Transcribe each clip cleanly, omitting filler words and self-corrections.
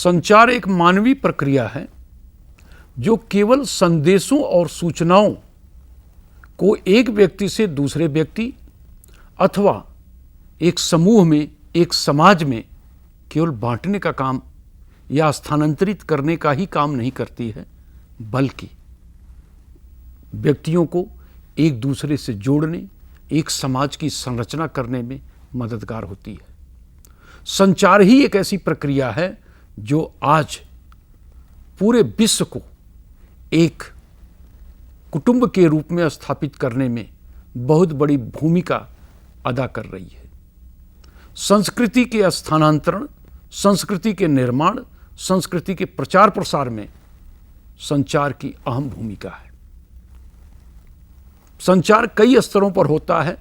संचार एक मानवीय प्रक्रिया है जो केवल संदेशों और सूचनाओं को एक व्यक्ति से दूसरे व्यक्ति अथवा एक समूह में, एक समाज में केवल बांटने का काम या स्थानांतरित करने का ही काम नहीं करती है, बल्कि व्यक्तियों को एक दूसरे से जोड़ने, एक समाज की संरचना करने में मददगार होती है। संचार ही एक ऐसी प्रक्रिया है जो आज पूरे विश्व को एक कुटुंब के रूप में स्थापित करने में बहुत बड़ी भूमिका अदा कर रही है। संस्कृति के स्थानांतरण, संस्कृति के निर्माण, संस्कृति के प्रचार प्रसार में संचार की अहम भूमिका है। संचार कई स्तरों पर होता है।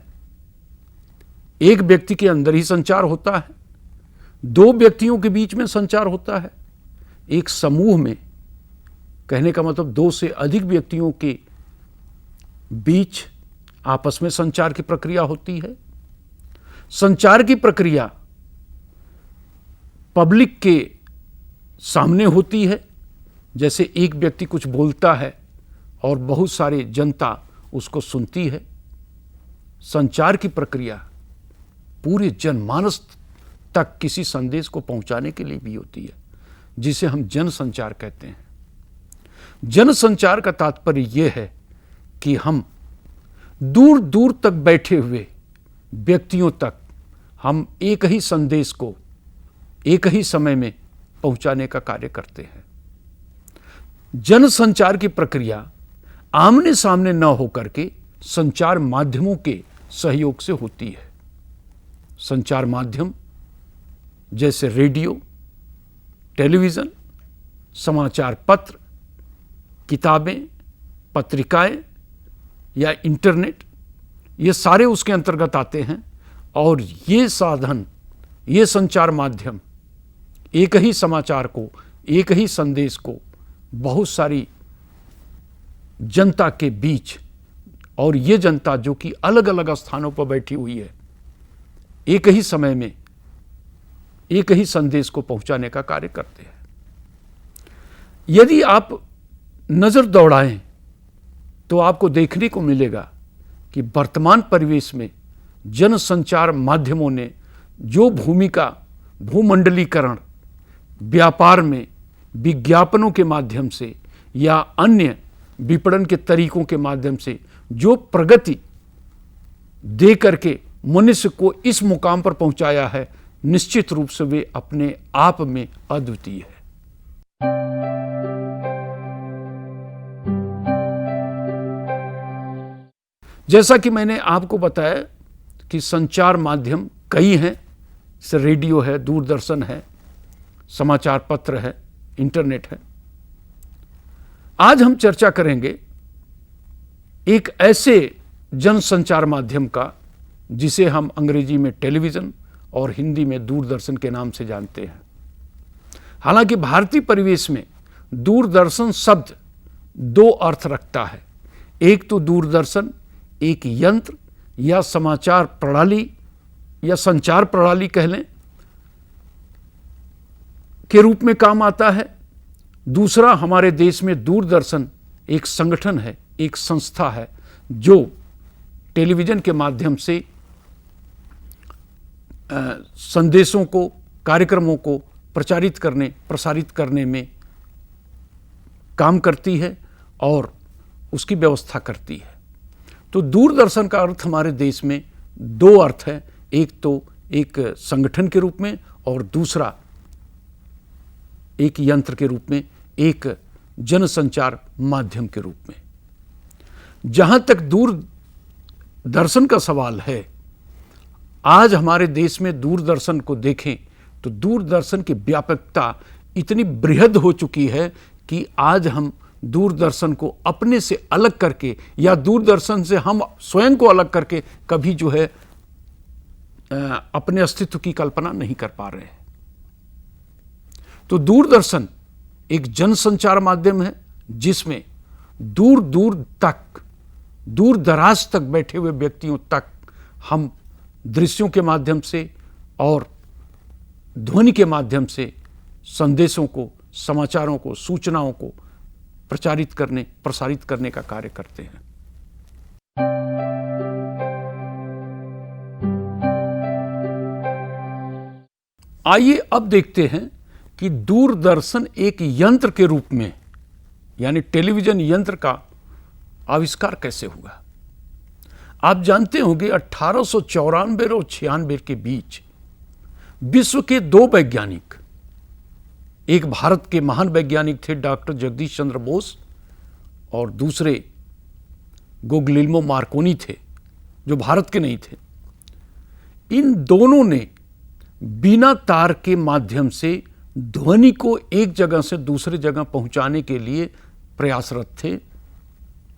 एक व्यक्ति के अंदर ही संचार होता है, दो व्यक्तियों के बीच में संचार होता है, एक समूह में, कहने का मतलब दो से अधिक व्यक्तियों के बीच आपस में संचार की प्रक्रिया होती है। संचार की प्रक्रिया पब्लिक के सामने होती है, जैसे एक व्यक्ति कुछ बोलता है और बहुत सारी जनता उसको सुनती है। संचार की प्रक्रिया पूरे जनमानस तक किसी संदेश को पहुंचाने के लिए भी होती है, जिसे हम जन संचार कहते हैं। जन संचार का तात्पर्य यह है कि हम दूर दूर तक बैठे हुए व्यक्तियों तक हम एक ही संदेश को एक ही समय में पहुंचाने का कार्य करते हैं। जन संचार की प्रक्रिया आमने सामने न होकर के संचार माध्यमों के सहयोग से होती है। संचार माध्यम जैसे रेडियो, टेलीविज़न, समाचार पत्र, किताबें, पत्रिकाएं या इंटरनेट, ये सारे उसके अंतर्गत आते हैं। और ये साधन, ये संचार माध्यम एक ही समाचार को, एक ही संदेश को बहुत सारी जनता के बीच, और ये जनता जो कि अलग अलग स्थानों पर बैठी हुई है, एक ही समय में एक ही संदेश को पहुंचाने का कार्य करते हैं। यदि आप नजर दौड़ाएं तो आपको देखने को मिलेगा कि वर्तमान परिवेश में जनसंचार माध्यमों ने जो भूमिका भूमंडलीकरण, व्यापार में विज्ञापनों के माध्यम से या अन्य विपणन के तरीकों के माध्यम से जो प्रगति दे करके मनुष्य को इस मुकाम पर पहुंचाया है, निश्चित रूप से वे अपने आप में अद्वितीय है। जैसा कि मैंने आपको बताया कि संचार माध्यम कई हैं, जैसे रेडियो है, दूरदर्शन है, समाचार पत्र है, इंटरनेट है। आज हम चर्चा करेंगे एक ऐसे जनसंचार माध्यम का जिसे हम अंग्रेजी में टेलीविज़न और हिंदी में दूरदर्शन के नाम से जानते हैं। हालांकि भारतीय परिवेश में दूरदर्शन शब्द दो अर्थ रखता है। एक तो दूरदर्शन एक यंत्र या समाचार प्रणाली या संचार प्रणाली कह लें के रूप में काम आता है। दूसरा, हमारे देश में दूरदर्शन एक संगठन है, एक संस्था है जो टेलीविज़न के माध्यम से संदेशों को, कार्यक्रमों को प्रसारित करने में काम करती है और उसकी व्यवस्था करती है। तो दूरदर्शन का अर्थ हमारे देश में दो अर्थ है, एक तो एक संगठन के रूप में और दूसरा एक यंत्र के रूप में, एक जनसंचार माध्यम के रूप में। जहां तक दूरदर्शन का सवाल है, आज हमारे देश में दूरदर्शन को देखें तो दूरदर्शन की व्यापकता इतनी बृहद हो चुकी है कि आज हम दूरदर्शन को अपने से अलग करके या दूरदर्शन से हम स्वयं को अलग करके कभी जो है अपने अस्तित्व की कल्पना नहीं कर पा रहे हैं। तो दूरदर्शन एक जनसंचार माध्यम है जिसमें दूर दूर तक, दूर दराज तक बैठे हुए व्यक्तियों तक हम दृश्यों के माध्यम से और ध्वनि के माध्यम से संदेशों को, समाचारों को, सूचनाओं को प्रसारित करने का कार्य करते हैं। आइए अब देखते हैं कि दूरदर्शन एक यंत्र के रूप में, यानी टेलीविजन यंत्र का आविष्कार कैसे हुआ। आप जानते होंगे 1894 और 96 के बीच विश्व के दो वैज्ञानिक, एक भारत के महान वैज्ञानिक थे डॉक्टर जगदीश चंद्र बोस और दूसरे गुग्लियल्मो मार्कोनी थे, जो भारत के नहीं थे। इन दोनों ने बिना तार के माध्यम से ध्वनि को एक जगह से दूसरी जगह पहुंचाने के लिए प्रयासरत थे,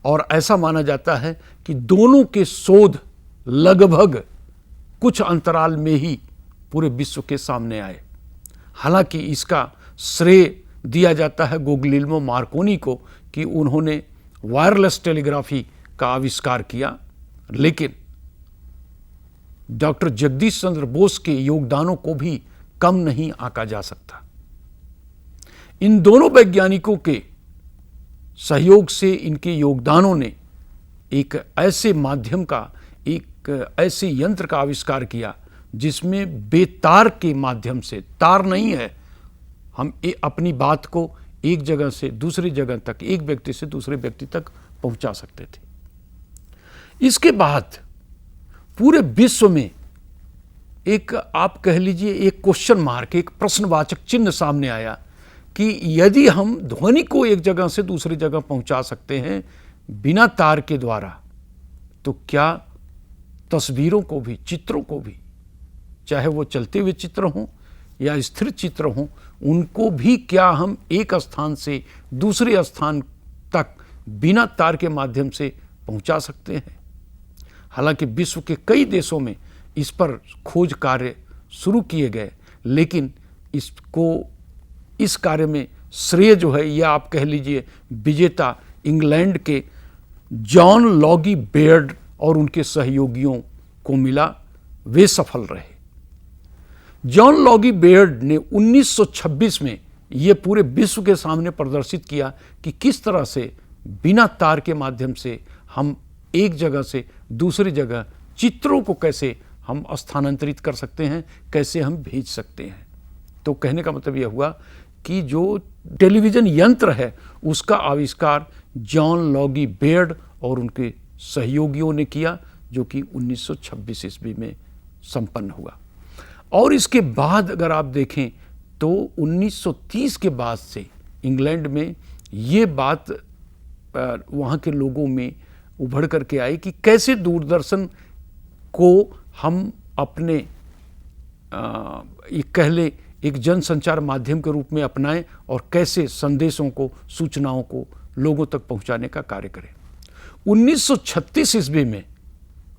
और ऐसा माना जाता है कि दोनों के शोध लगभग कुछ अंतराल में ही पूरे विश्व के सामने आए। हालांकि इसका श्रेय दिया जाता है गुग्लियल्मो मार्कोनी को कि उन्होंने वायरलेस टेलीग्राफी का आविष्कार किया, लेकिन डॉक्टर जगदीश चंद्र बोस के योगदानों को भी कम नहीं आंका जा सकता। इन दोनों वैज्ञानिकों के सहयोग से, इनके योगदानों ने एक ऐसे माध्यम का, एक ऐसे यंत्र का आविष्कार किया जिसमें बेतार के माध्यम से, तार नहीं है, हम अपनी बात को एक जगह से दूसरी जगह तक, एक व्यक्ति से दूसरे व्यक्ति तक पहुंचा सकते थे। इसके बाद पूरे विश्व में एक, आप कह लीजिए, एक क्वेश्चन मार्क, एक प्रश्नवाचक चिन्ह सामने आया कि यदि हम ध्वनि को एक जगह से दूसरी जगह पहुंचा सकते हैं बिना तार के द्वारा, तो क्या तस्वीरों को भी, चित्रों को भी, चाहे वो चलते हुए चित्र हों या स्थिर चित्र हों, उनको भी क्या हम एक स्थान से दूसरे स्थान तक बिना तार के माध्यम से पहुंचा सकते हैं। हालांकि विश्व के कई देशों में इस पर खोज कार्य शुरू किए गए, लेकिन इस कार्य में श्रेय जो है, यह आप कह लीजिए विजेता इंग्लैंड के जॉन लॉगी बेयर्ड और उनके सहयोगियों को मिला। वे सफल रहे। जॉन लॉगी बेयर्ड ने 1926 में यह पूरे विश्व के सामने प्रदर्शित किया कि किस तरह से बिना तार के माध्यम से हम एक जगह से दूसरी जगह चित्रों को कैसे हम स्थानांतरित कर सकते हैं, कैसे हम भेज सकते हैं। तो कहने का मतलब यह हुआ कि जो टेलीविजन यंत्र है उसका आविष्कार जॉन लॉगी बेयर्ड और उनके सहयोगियों ने किया, जो कि 1926 ईस्वी में संपन्न हुआ। और इसके बाद अगर आप देखें तो 1930 के बाद से इंग्लैंड में ये बात वहाँ के लोगों में उभर करके आई कि कैसे दूरदर्शन को हम अपने कह ले एक जनसंचार माध्यम के रूप में अपनाएं और कैसे संदेशों को, सूचनाओं को लोगों तक पहुंचाने का कार्य करें। 1936 ईस्वी में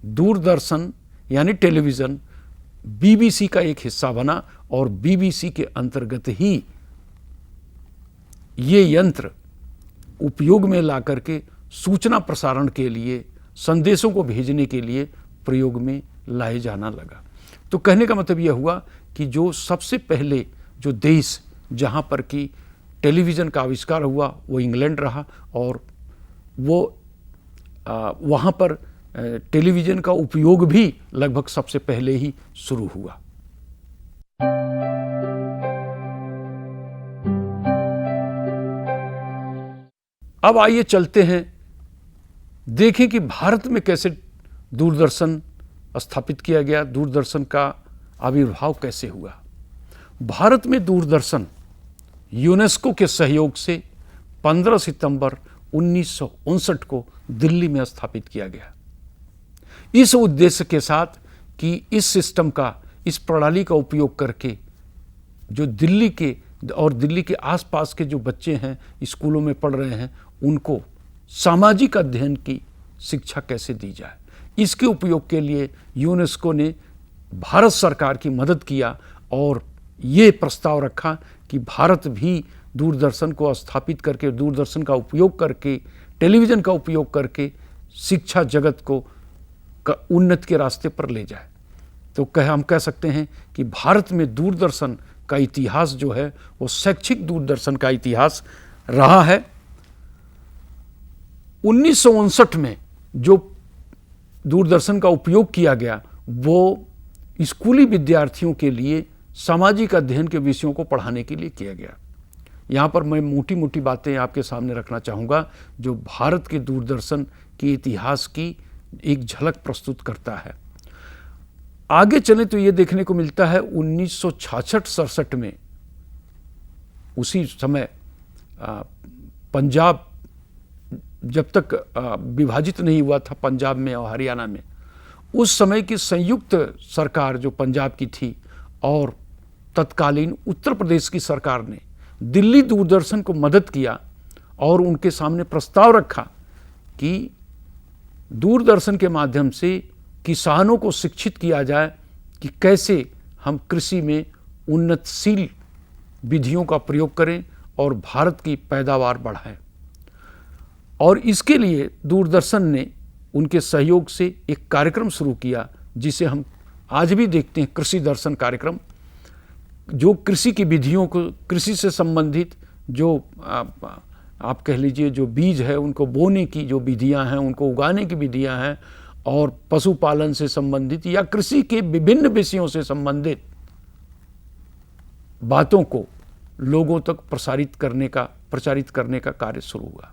दूरदर्शन यानी टेलीविज़न बीबीसी का एक हिस्सा बना और बीबीसी के अंतर्गत ही ये यंत्र उपयोग में ला करके सूचना प्रसारण के लिए, संदेशों को भेजने के लिए प्रयोग में लाए जाना लगा। तो कहने का मतलब यह हुआ कि जो सबसे पहले जो देश जहाँ पर कि टेलीविज़न का आविष्कार हुआ वो इंग्लैंड रहा, और वो वहाँ पर टेलीविज़न का उपयोग भी लगभग सबसे पहले ही शुरू हुआ। अब आइए चलते हैं, देखें कि भारत में कैसे दूरदर्शन स्थापित किया गया, दूरदर्शन का आविर्भाव कैसे हुआ। भारत में दूरदर्शन यूनेस्को के सहयोग से 15 सितंबर 1959 को दिल्ली में स्थापित किया गया, इस उद्देश्य के साथ कि इस सिस्टम का, इस प्रणाली का उपयोग करके जो दिल्ली के और दिल्ली के आसपास के जो बच्चे हैं, स्कूलों में पढ़ रहे हैं, उनको सामाजिक अध्ययन की शिक्षा कैसे दी जाए। इसके उपयोग के लिए यूनेस्को ने भारत सरकार की मदद किया और ये प्रस्ताव रखा कि भारत भी दूरदर्शन को स्थापित करके, दूरदर्शन का उपयोग करके, टेलीविज़न का उपयोग करके शिक्षा जगत को उन्नति के रास्ते पर ले जाए। तो हम कह सकते हैं कि भारत में दूरदर्शन का इतिहास जो है वो शैक्षिक दूरदर्शन का इतिहास रहा है। 1959 में जो दूरदर्शन का उपयोग किया गया वो स्कूली विद्यार्थियों के लिए सामाजिक अध्ययन के विषयों को पढ़ाने के लिए किया गया। यहाँ पर मैं मोटी मोटी बातें आपके सामने रखना चाहूँगा जो भारत के दूरदर्शन के इतिहास की एक झलक प्रस्तुत करता है। आगे चले तो ये देखने को मिलता है 1966-67 में, उसी समय पंजाब जब तक विभाजित नहीं हुआ था पंजाब में और हरियाणा में, उस समय की संयुक्त सरकार जो पंजाब की थी और तत्कालीन उत्तर प्रदेश की सरकार ने दिल्ली दूरदर्शन को मदद किया और उनके सामने प्रस्ताव रखा कि दूरदर्शन के माध्यम से किसानों को शिक्षित किया जाए कि कैसे हम कृषि में उन्नतशील विधियों का प्रयोग करें और भारत की पैदावार बढ़ाएं। और इसके लिए दूरदर्शन ने उनके सहयोग से एक कार्यक्रम शुरू किया जिसे हम आज भी देखते हैं, कृषि दर्शन कार्यक्रम, जो कृषि की विधियों को, कृषि से संबंधित जो आप कह लीजिए जो बीज है उनको बोने की जो विधियां हैं, उनको उगाने की विधियां हैं और पशुपालन से संबंधित या कृषि के विभिन्न विषयों से संबंधित बातों को लोगों तक प्रचारित करने का कार्य शुरू हुआ।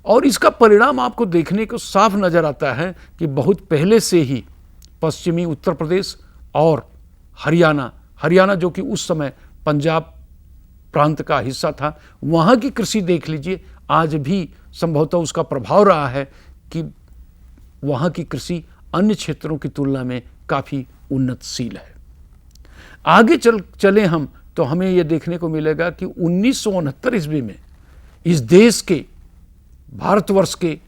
और इसका परिणाम आपको देखने को साफ नजर आता है कि बहुत पहले से ही पश्चिमी उत्तर प्रदेश और हरियाणा जो कि उस समय पंजाब प्रांत का हिस्सा था, वहाँ की कृषि देख लीजिए, आज भी संभवतः उसका प्रभाव रहा है कि वहाँ की कृषि अन्य क्षेत्रों की तुलना में काफ़ी उन्नतशील है। आगे चले हम तो हमें यह देखने को मिलेगा कि 1969 ईस्वी में इस देश के, भारतवर्ष के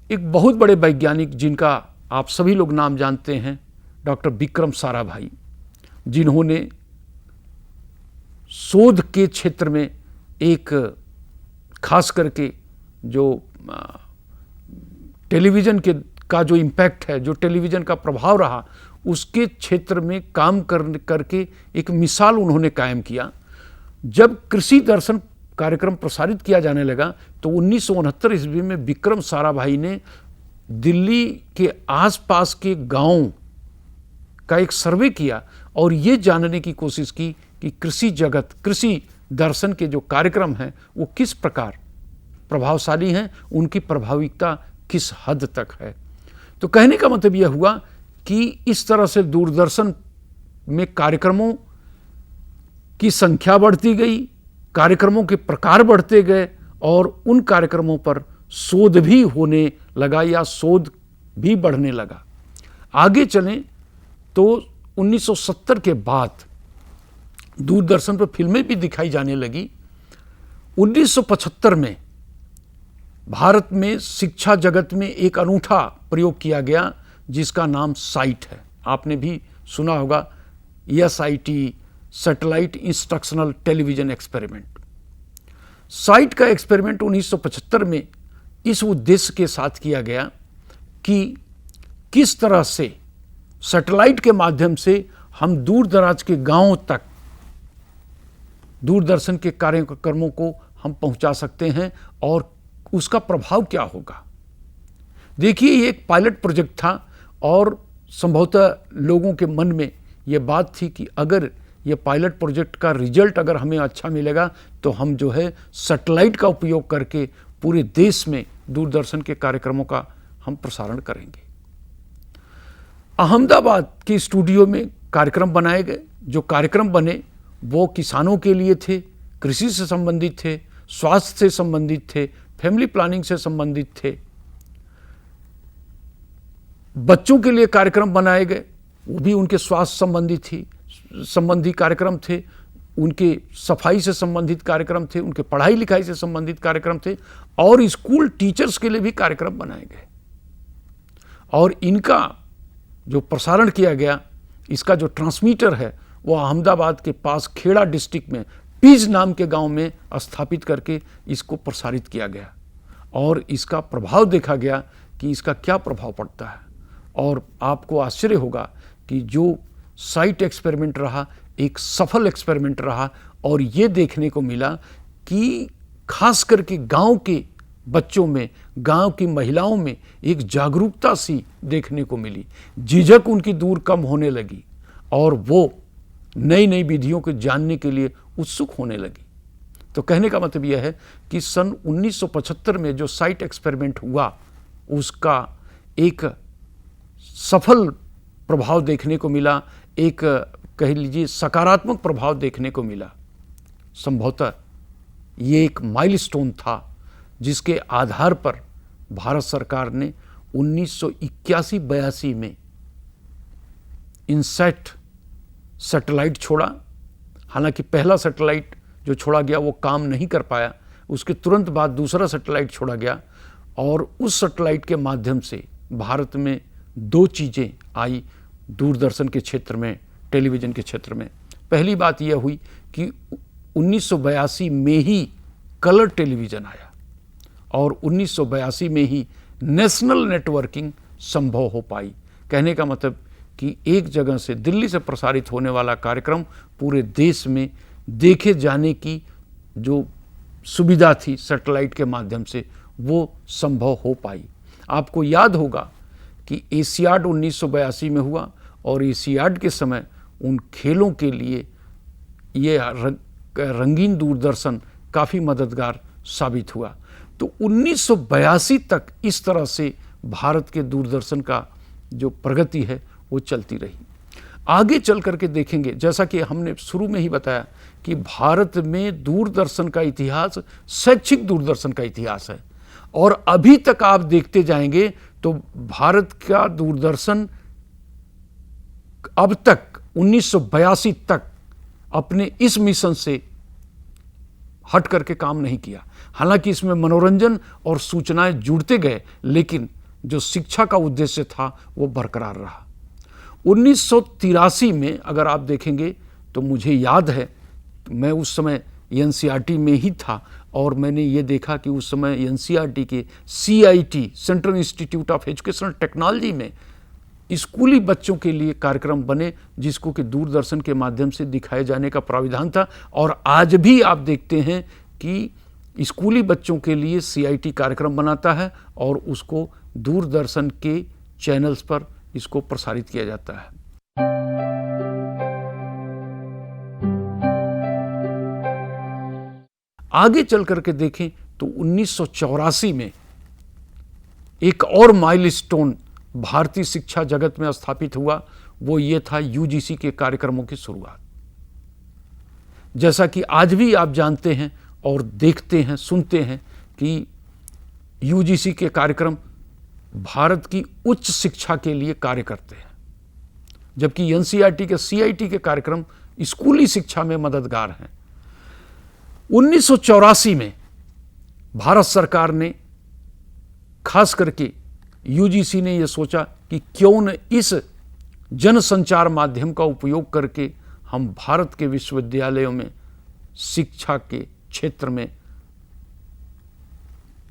एक बहुत बड़े वैज्ञानिक जिनका आप सभी लोग नाम जानते हैं, डॉक्टर विक्रम साराभाई, जिन्होंने शोध के क्षेत्र में एक खास करके जो टेलीविज़न का जो इम्पैक्ट है, जो टेलीविज़न का प्रभाव रहा, उसके क्षेत्र में काम करके एक मिसाल उन्होंने कायम किया। जब कृषि दर्शन कार्यक्रम प्रसारित किया जाने लगा तो 1969 ईस्वी में विक्रम साराभाई ने दिल्ली के आसपास के गांवों का एक सर्वे किया और ये जानने की कोशिश की कि कृषि दर्शन के जो कार्यक्रम हैं वो किस प्रकार प्रभावशाली हैं, उनकी प्रभाविकता किस हद तक है। तो कहने का मतलब यह हुआ कि इस तरह से दूरदर्शन में कार्यक्रमों की संख्या बढ़ती गई, कार्यक्रमों के प्रकार बढ़ते गए और उन कार्यक्रमों पर शोध भी होने लगा या शोध भी बढ़ने लगा। आगे चलें तो 1970 के बाद दूरदर्शन पर फिल्में भी दिखाई जाने लगी। 1975 में भारत में शिक्षा जगत में एक अनूठा प्रयोग किया गया जिसका नाम साइट है। आपने भी सुना होगा, SIT, satellite instructional television experiment. Site का एक्सपेरिमेंट 1975 में इस उद्देश्य के साथ किया गया कि किस तरह से सैटेलाइट के माध्यम से हम दूर दराज के गांवों तक दूरदर्शन के कार्यक्रमों को हम पहुंचा सकते हैं और उसका प्रभाव क्या होगा। देखिए, ये एक पायलट प्रोजेक्ट था और संभवतः लोगों के मन में ये बात थी कि अगर ये पायलट प्रोजेक्ट का रिजल्ट अगर हमें अच्छा मिलेगा तो हम जो है सैटेलाइट का उपयोग करके पूरे देश में दूरदर्शन के कार्यक्रमों का हम प्रसारण करेंगे। अहमदाबाद के स्टूडियो में कार्यक्रम बनाए गए। जो कार्यक्रम बने वो किसानों के लिए थे, कृषि से संबंधित थे, स्वास्थ्य से संबंधित थे, फैमिली प्लानिंग से संबंधित थे। बच्चों के लिए कार्यक्रम बनाए गए, वो भी उनके स्वास्थ्य संबंधी कार्यक्रम थे, उनके सफाई से संबंधित कार्यक्रम थे, उनके पढ़ाई लिखाई से संबंधित कार्यक्रम थे और स्कूल टीचर्स के लिए भी कार्यक्रम बनाए गए। और इनका जो प्रसारण किया गया, इसका जो ट्रांसमीटर है वो अहमदाबाद के पास खेड़ा डिस्ट्रिक्ट में पीज नाम के गांव में स्थापित करके इसको प्रसारित किया गया और इसका प्रभाव देखा गया कि इसका क्या प्रभाव पड़ता है। और आपको आश्चर्य होगा कि जो साइट एक्सपेरिमेंट रहा, एक सफल एक्सपेरिमेंट रहा और ये देखने को मिला कि खास करके गांव के बच्चों में, गांव की महिलाओं में एक जागरूकता सी देखने को मिली, झिझक उनकी दूर कम होने लगी और वो नई नई विधियों को जानने के लिए उत्सुक होने लगी। तो कहने का मतलब यह है कि सन 1975 में जो साइट एक्सपेरिमेंट हुआ उसका एक सफल प्रभाव देखने को मिला, एक कह लीजिए सकारात्मक प्रभाव देखने को मिला। संभवतः ये एक माइलस्टोन था जिसके आधार पर भारत सरकार ने 1981-82 में इनसैट सैटेलाइट छोड़ा। हालांकि पहला सैटेलाइट जो छोड़ा गया वो काम नहीं कर पाया, उसके तुरंत बाद दूसरा सैटेलाइट छोड़ा गया और उस सैटेलाइट के माध्यम से भारत में दो चीज़ें आई दूरदर्शन के क्षेत्र में, टेलीविज़न के क्षेत्र में। पहली बात यह हुई कि 1982 में ही कलर टेलीविज़न आया और 1982 में ही नेशनल नेटवर्किंग संभव हो पाई। कहने का मतलब कि एक जगह से, दिल्ली से प्रसारित होने वाला कार्यक्रम पूरे देश में देखे जाने की जो सुविधा थी सैटेलाइट के माध्यम से, वो संभव हो पाई। आपको याद होगा कि एशियाड 1982 में हुआ और एशियाड के समय उन खेलों के लिए ये रंगीन दूरदर्शन काफ़ी मददगार साबित हुआ। तो 1982 तक इस तरह से भारत के दूरदर्शन का जो प्रगति है वो चलती रही। आगे चल करके देखेंगे, जैसा कि हमने शुरू में ही बताया कि भारत में दूरदर्शन का इतिहास शैक्षिक दूरदर्शन का इतिहास है और अभी तक आप देखते जाएंगे तो भारत का दूरदर्शन अब तक 1982 तक अपने इस मिशन से हट करके काम नहीं किया। हालांकि इसमें मनोरंजन और सूचनाएं जुड़ते गए, लेकिन जो शिक्षा का उद्देश्य था वो बरकरार रहा। 1983 में अगर आप देखेंगे तो मुझे याद है, मैं उस समय एनसीईआरटी में ही था और मैंने ये देखा कि उस समय एनसीईआरटी के CIT central institute of educational technology में स्कूली बच्चों के लिए कार्यक्रम बने जिसको कि दूरदर्शन के माध्यम से दिखाए जाने का प्राविधान था। और आज भी आप देखते हैं कि स्कूली बच्चों के लिए CIT कार्यक्रम बनाता है और उसको दूरदर्शन के चैनल्स पर इसको प्रसारित किया जाता है। आगे चल करके देखें तो 1984 में एक और माइलस्टोन भारतीय शिक्षा जगत में स्थापित हुआ, वो ये था UGC के कार्यक्रमों की शुरुआत। जैसा कि आज भी आप जानते हैं और देखते हैं, सुनते हैं कि UGC के कार्यक्रम भारत की उच्च शिक्षा के लिए कार्य करते हैं, जबकि NCERT के CIT के कार्यक्रम स्कूली शिक्षा में मददगार हैं। 1984 में भारत सरकार ने, खास करके UGC ने यह सोचा कि क्यों न इस जनसंचार माध्यम का उपयोग करके हम भारत के विश्वविद्यालयों में शिक्षा के क्षेत्र में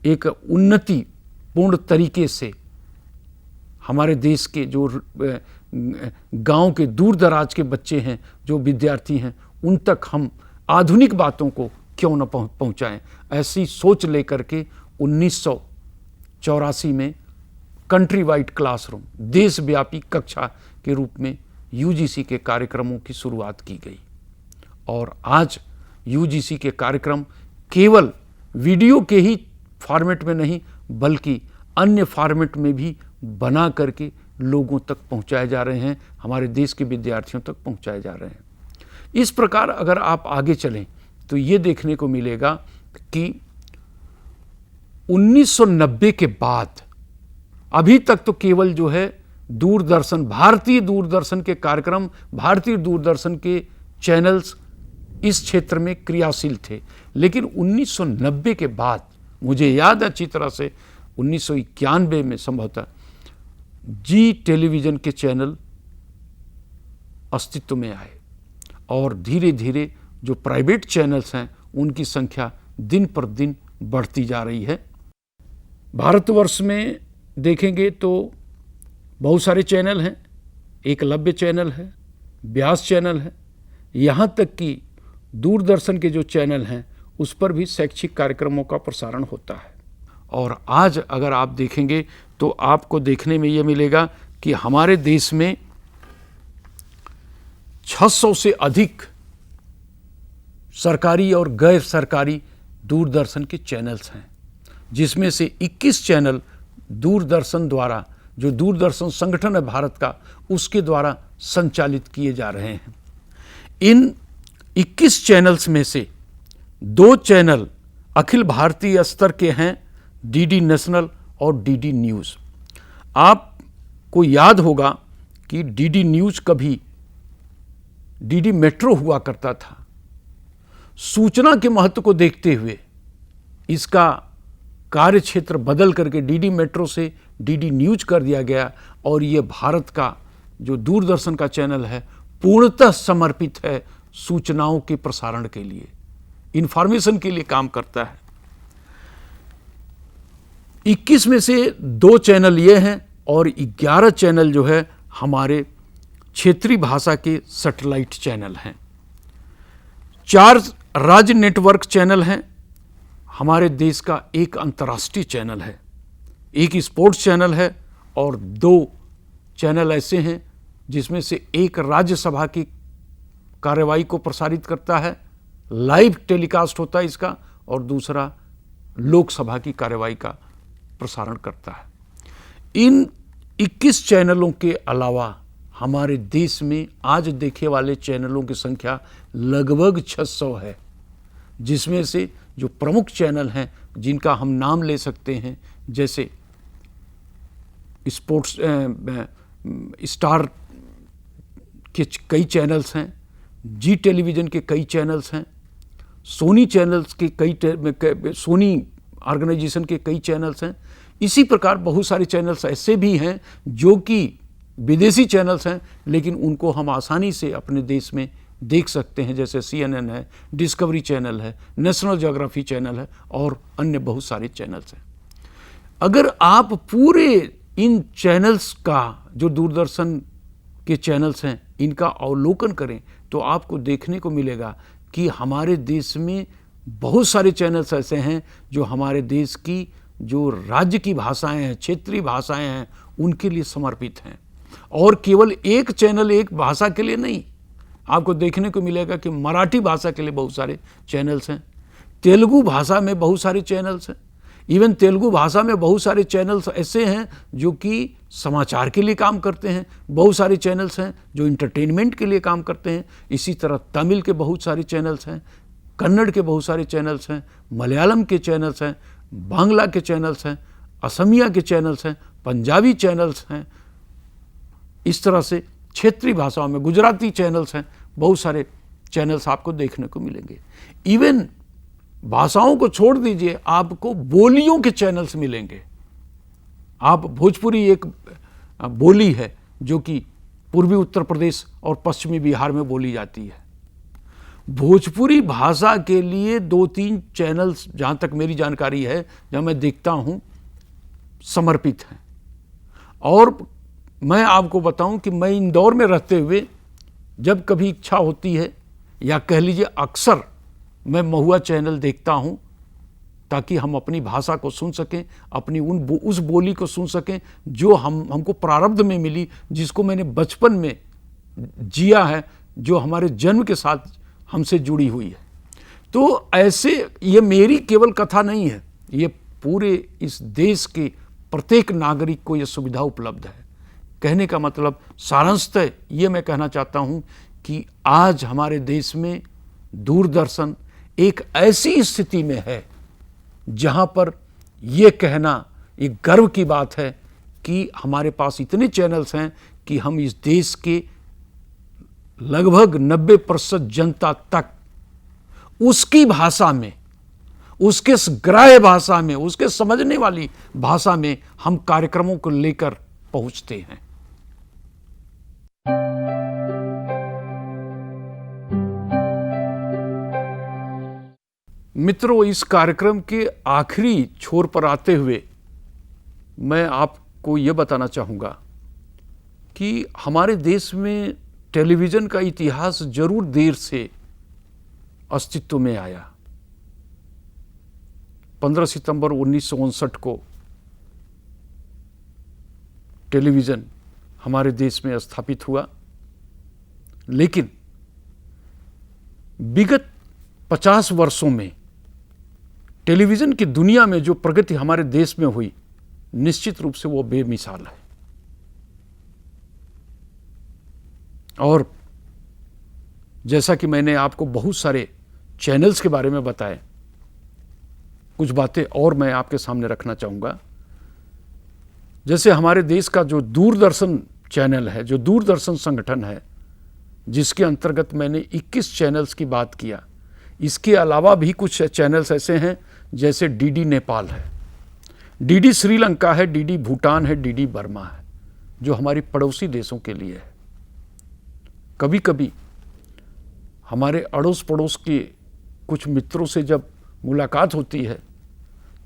एक उन्नतिपूर्ण तरीके से हमारे देश के जो गांव के दूर दराज के बच्चे हैं, जो विद्यार्थी हैं, उन तक हम आधुनिक बातों को क्यों न पहुंचाएं। ऐसी सोच लेकर के 1984 में कंट्री वाइड क्लासरूम, देशव्यापी कक्षा के रूप में UGC के कार्यक्रमों की शुरुआत की गई। और आज UGC के कार्यक्रम केवल वीडियो के ही फॉर्मेट में नहीं बल्कि अन्य फॉर्मेट में भी बना करके लोगों तक पहुंचाए जा रहे हैं, हमारे देश के विद्यार्थियों तक पहुंचाए जा रहे हैं। इस प्रकार अगर आप आगे चलें तो ये देखने को मिलेगा कि 1990 के बाद अभी तक तो केवल जो है दूरदर्शन, भारतीय दूरदर्शन के कार्यक्रम, भारतीय दूरदर्शन के चैनल्स इस क्षेत्र में क्रियाशील थे। लेकिन 1990 के बाद मुझे याद है अच्छी तरह से 1991 में संभवतः जी टेलीविज़न के चैनल अस्तित्व में आए और धीरे धीरे जो प्राइवेट चैनल्स हैं उनकी संख्या दिन पर दिन बढ़ती जा रही है। भारतवर्ष में देखेंगे तो बहुत सारे चैनल हैं। एकलव्य चैनल है, व्यास चैनल है, यहाँ तक कि दूरदर्शन के जो चैनल हैं उस पर भी शैक्षिक कार्यक्रमों का प्रसारण होता है। और आज अगर आप देखेंगे तो आपको देखने में ये मिलेगा कि हमारे देश में 600 से अधिक सरकारी और गैर सरकारी दूरदर्शन के चैनल्स हैं, जिसमें से 21 चैनल दूरदर्शन द्वारा, जो दूरदर्शन संगठन है भारत का, उसके द्वारा संचालित किए जा रहे हैं। इन 21 चैनल्स में से 2 चैनल अखिल भारतीय स्तर के हैं, डीडी नेशनल और डीडी न्यूज़। आपको याद होगा कि डीडी न्यूज़ कभी डीडी मेट्रो हुआ करता था। सूचना के महत्व को देखते हुए इसका कार्य क्षेत्र बदल करके डीडी मेट्रो से डीडी न्यूज़ कर दिया गया और ये भारत का जो दूरदर्शन का चैनल है पूर्णतः समर्पित है सूचनाओं के प्रसारण के लिए, इंफॉर्मेशन के लिए काम करता है। 21 में से 2 चैनल ये हैं और 11 चैनल जो है हमारे क्षेत्रीय भाषा के सैटेलाइट चैनल हैं। 4 राज्य नेटवर्क चैनल हैं। हमारे देश का एक अंतर्राष्ट्रीय चैनल है, एक स्पोर्ट्स चैनल है और 2 चैनल ऐसे हैं जिसमें से एक राज्यसभा की कार्यवाही को प्रसारित करता है, लाइव टेलीकास्ट होता है इसका, और दूसरा लोकसभा की कार्यवाही का प्रसारण करता है। इन 21 चैनलों के अलावा हमारे देश में आज देखे वाले चैनलों की संख्या लगभग 600 है, जिसमें से जो प्रमुख चैनल हैं जिनका हम नाम ले सकते हैं, जैसे स्पोर्ट्स स्टार के कई चैनल्स हैं, जी टेलीविज़न के कई चैनल्स हैं, सोनी चैनल्स के सोनी ऑर्गेनाइजेशन के कई चैनल्स हैं। इसी प्रकार बहुत सारे चैनल्स ऐसे भी हैं जो कि विदेशी चैनल्स हैं, लेकिन उनको हम आसानी से अपने देश में देख सकते हैं, जैसे CNN है, डिस्कवरी चैनल है, नेशनल ज्योग्राफी चैनल है और अन्य बहुत सारे चैनल्स हैं। अगर आप पूरे इन चैनल्स का, जो दूरदर्शन के चैनल्स हैं, इनका अवलोकन करें तो आपको देखने को मिलेगा कि हमारे देश में बहुत सारे चैनल्स ऐसे हैं जो हमारे देश की जो राज्य की भाषाएं हैं, क्षेत्रीय भाषाएं हैं, उनके लिए समर्पित हैं। और केवल एक चैनल एक भाषा के लिए नहीं, आपको देखने को मिलेगा कि मराठी भाषा के लिए बहुत सारे चैनल्स हैं, तेलुगु भाषा में बहुत सारे चैनल्स हैं, इवन तेलुगु भाषा में बहुत सारे चैनल्स ऐसे हैं जो कि समाचार के लिए काम करते हैं, बहुत सारे चैनल्स हैं जो इंटरटेनमेंट के लिए काम करते हैं। इसी तरह तमिल के बहुत सारे चैनल्स हैं, कन्नड़ के बहुत सारे चैनल्स हैं, मलयालम के चैनल्स हैं, बांग्ला के चैनल्स हैं, असमिया के चैनल्स हैं, पंजाबी चैनल्स हैं। इस तरह से क्षेत्रीय भाषाओं में गुजराती चैनल्स हैं, बहुत सारे चैनल्स आपको देखने को मिलेंगे। इवन भाषाओं को छोड़ दीजिए, आपको बोलियों के चैनल्स मिलेंगे। आप भोजपुरी एक बोली है जो कि पूर्वी उत्तर प्रदेश और पश्चिमी बिहार में बोली जाती है। भोजपुरी भाषा के लिए 2-3 चैनल्स, जहाँ तक मेरी जानकारी है, जहाँ मैं देखता हूँ, समर्पित हैं। और मैं आपको बताऊं कि मैं इंदौर में रहते हुए जब कभी इच्छा होती है, या कह लीजिए अक्सर, मैं महुआ चैनल देखता हूं ताकि हम अपनी भाषा को सुन सकें, अपनी उस बोली को सुन सकें जो हमको प्रारब्ध में मिली, जिसको मैंने बचपन में जिया है, जो हमारे जन्म के साथ हमसे जुड़ी हुई है। तो ऐसे, ये मेरी केवल कथा नहीं है, ये पूरे इस देश के प्रत्येक नागरिक को ये सुविधा उपलब्ध है। कहने का मतलब सारांशतः ये मैं कहना चाहता हूँ कि आज हमारे देश में दूरदर्शन एक ऐसी स्थिति में है जहाँ पर ये कहना एक गर्व की बात है कि हमारे पास इतने चैनल्स हैं कि हम इस देश के लगभग 90% जनता तक उसकी भाषा में, उसके ग्राह्य भाषा में, उसके समझने वाली भाषा में हम कार्यक्रमों को लेकर पहुंचते हैं। मित्रों, इस कार्यक्रम के आखिरी छोर पर आते हुए मैं आपको यह बताना चाहूँगा कि हमारे देश में टेलीविज़न का इतिहास जरूर देर से अस्तित्व में आया। 15 सितंबर 1959 को टेलीविज़न हमारे देश में स्थापित हुआ, लेकिन विगत 50 वर्षों में टेलीविज़न की दुनिया में जो प्रगति हमारे देश में हुई, निश्चित रूप से वो बेमिसाल है। और जैसा कि मैंने आपको बहुत सारे चैनल्स के बारे में बताए, कुछ बातें और मैं आपके सामने रखना चाहूँगा। जैसे हमारे देश का जो दूरदर्शन चैनल है, जो दूरदर्शन संगठन है, जिसके अंतर्गत मैंने 21 चैनल्स की बात किया, इसके अलावा भी कुछ चैनल्स ऐसे हैं जैसे डीडी नेपाल है, डीडी श्रीलंका है, डीडी भूटान है, डीडी बर्मा है, जो हमारी पड़ोसी देशों के लिए है। कभी कभी हमारे अड़ोस पड़ोस के कुछ मित्रों से जब मुलाकात होती है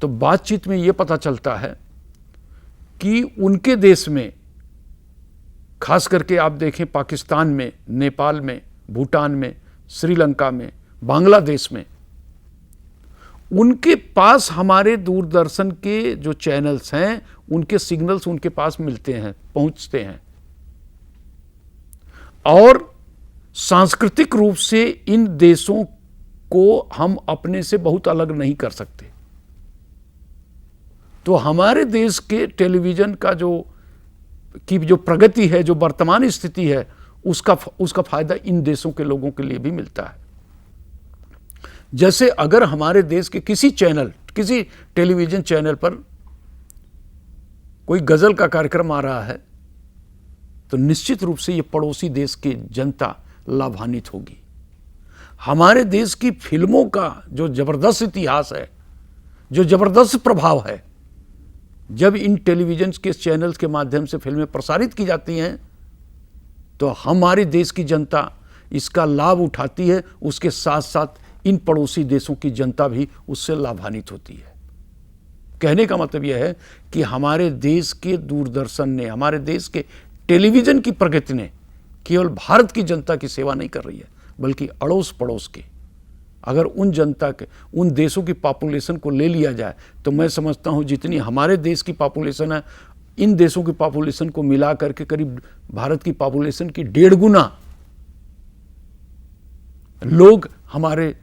तो बातचीत में ये पता चलता है कि उनके देश में, खास करके आप देखें पाकिस्तान में, नेपाल में, भूटान में, श्रीलंका में, बांग्लादेश में, उनके पास हमारे दूरदर्शन के जो चैनल्स हैं उनके सिग्नल्स उनके पास मिलते हैं, पहुंचते हैं। और सांस्कृतिक रूप से इन देशों को हम अपने से बहुत अलग नहीं कर सकते। तो हमारे देश के टेलीविज़न का जो प्रगति है, जो वर्तमान स्थिति है, उसका फायदा इन देशों के लोगों के लिए भी मिलता है। जैसे अगर हमारे देश के किसी टेलीविज़न चैनल पर कोई गजल का कार्यक्रम आ रहा है तो निश्चित रूप से ये पड़ोसी देश की जनता लाभान्वित होगी। हमारे देश की फिल्मों का जो जबरदस्त इतिहास है, जो जबरदस्त प्रभाव है, जब इन टेलीविज़न के चैनल्स के माध्यम से फिल्में प्रसारित की जाती हैं तो हमारे देश की जनता इसका लाभ उठाती है, उसके साथ साथ इन पड़ोसी देशों की जनता भी उससे लाभान्वित होती है। कहने का मतलब यह है कि हमारे देश के दूरदर्शन ने, हमारे देश के टेलीविज़न की प्रगति ने केवल भारत की जनता की सेवा नहीं कर रही है, बल्कि अड़ोस पड़ोस के, अगर उन देशों की पॉपुलेशन को ले लिया जाए तो मैं समझता हूं जितनी हमारे देश की पॉपुलेशन है, इन देशों की पॉपुलेशन को मिला करके करीब भारत की पॉपुलेशन की 1.5 गुना लोग हमारे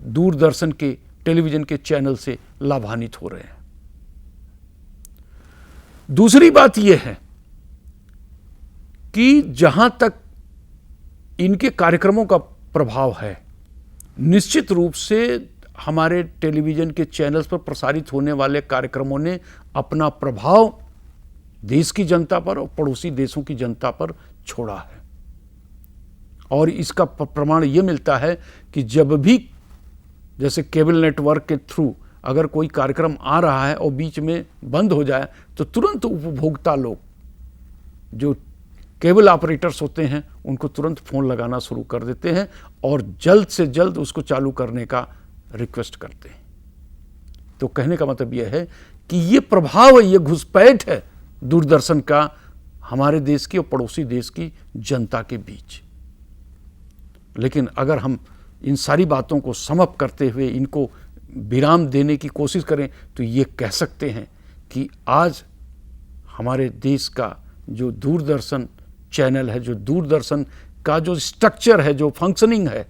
दूरदर्शन के टेलीविज़न के चैनल से लाभान्वित हो रहे हैं। दूसरी बात यह है कि जहां तक इनके कार्यक्रमों का प्रभाव है, निश्चित रूप से हमारे टेलीविज़न के चैनल्स पर प्रसारित होने वाले कार्यक्रमों ने अपना प्रभाव देश की जनता पर और पड़ोसी देशों की जनता पर छोड़ा है। और इसका प्रमाण ये मिलता है कि जब भी जैसे केबल नेटवर्क के थ्रू अगर कोई कार्यक्रम आ रहा है और बीच में बंद हो जाए तो तुरंत उपभोक्ता लोग, जो केबल ऑपरेटर्स होते हैं, उनको तुरंत फ़ोन लगाना शुरू कर देते हैं और जल्द से जल्द उसको चालू करने का रिक्वेस्ट करते हैं। तो कहने का मतलब यह है कि ये प्रभाव है, ये घुसपैठ है दूरदर्शन का हमारे देश की और पड़ोसी देश की जनता के बीच। लेकिन अगर हम इन सारी बातों को समअप करते हुए इनको विराम देने की कोशिश करें तो ये कह सकते हैं कि आज हमारे देश का जो दूरदर्शन चैनल है, जो दूरदर्शन का जो स्ट्रक्चर है, जो फंक्शनिंग है,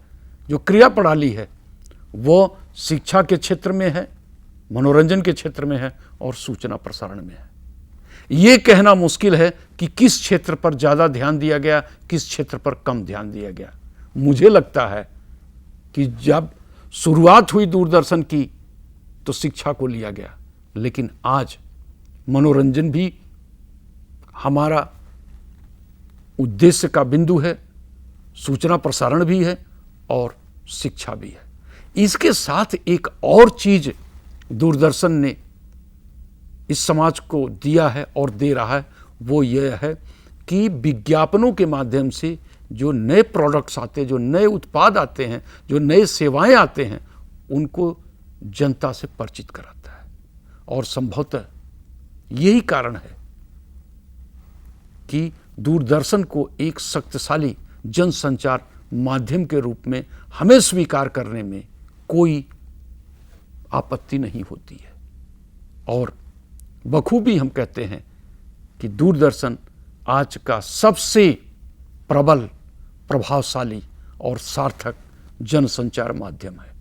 जो क्रिया प्रणाली है, वो शिक्षा के क्षेत्र में है, मनोरंजन के क्षेत्र में है और सूचना प्रसारण में है। ये कहना मुश्किल है कि किस क्षेत्र पर ज़्यादा ध्यान दिया गया, किस क्षेत्र पर कम ध्यान दिया गया। मुझे लगता है कि जब शुरुआत हुई दूरदर्शन की तो शिक्षा को लिया गया, लेकिन आज मनोरंजन भी हमारा उद्देश्य का बिंदु है, सूचना प्रसारण भी है और शिक्षा भी है। इसके साथ एक और चीज दूरदर्शन ने इस समाज को दिया है और दे रहा है, वो ये है कि विज्ञापनों के माध्यम से जो नए प्रोडक्ट्स आते हैं, जो नए उत्पाद आते हैं, जो नए सेवाएं आते हैं, उनको जनता से परिचित कराता है। और संभवतः यही कारण है कि दूरदर्शन को एक शक्तिशाली जनसंचार माध्यम के रूप में हमें स्वीकार करने में कोई आपत्ति नहीं होती है। और बखूबी हम कहते हैं कि दूरदर्शन आज का सबसे प्रबल, प्रभावशाली और सार्थक जनसंचार माध्यम है।